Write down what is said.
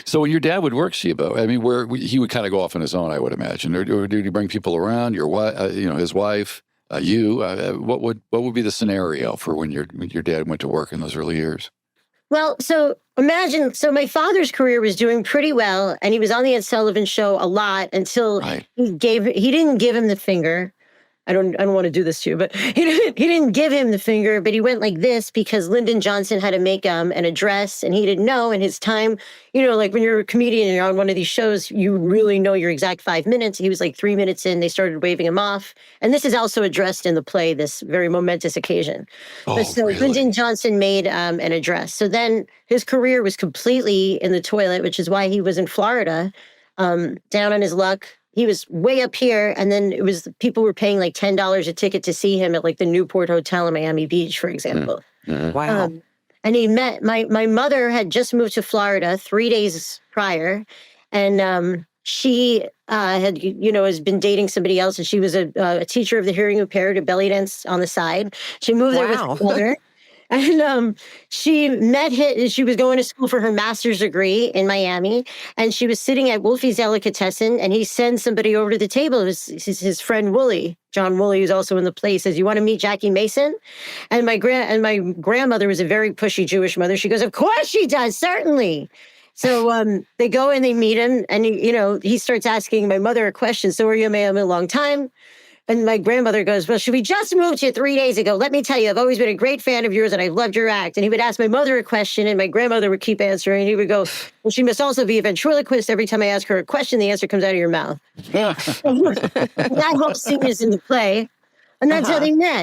So when your dad would work, Sheba, I mean, he would kind of go off on his own, I would imagine, or did he bring people around? Your wife, his wife, you. What would be the scenario for when your dad went to work in those early years? Well, so imagine, so my father's career was doing pretty well, and he was on the Ed Sullivan Show a lot until Right. he didn't give him the finger. I don't want to do this to you, but he didn't give him the finger, but he went like this because Lyndon Johnson had to make an address, and he didn't know. And his time, like when you're a comedian and you're on one of these shows, you really know your exact 5 minutes. He was like 3 minutes in, they started waving him off. And this is also addressed in the play, this very momentous occasion. Oh, So really? Lyndon Johnson made an address. So then his career was completely in the toilet, which is why he was in Florida, down on his luck. He was way up here, and then people were paying like $10 a ticket to see him at like the Newport Hotel in Miami Beach, for example. Mm-hmm. Wow. And he met my mother had just moved to Florida 3 days prior, and she had has been dating somebody else, and she was a teacher of the hearing impaired, a belly dance on the side. She moved there with her mother. And she met him. She was going to school for her master's degree in Miami, and she was sitting at Wolfie's Delicatessen, and he sends somebody over to the table. It was his friend Wooly, John Woolley, who's also in the play, says, "You want to meet Jackie Mason?" And my grandmother was a very pushy Jewish mother. She goes, "Of course she does, certainly." So they go and they meet him, and he starts asking my mother a question. "So are you a long time?" And my grandmother goes, "Well, we just moved here 3 days ago. Let me tell you, I've always been a great fan of yours, and I've loved your act." And he would ask my mother a question, and my grandmother would keep answering. And he would go, "Well, she must also be a ventriloquist. Every time I ask her a question, the answer comes out of your mouth." That whole scene is in the play. And that's how they met.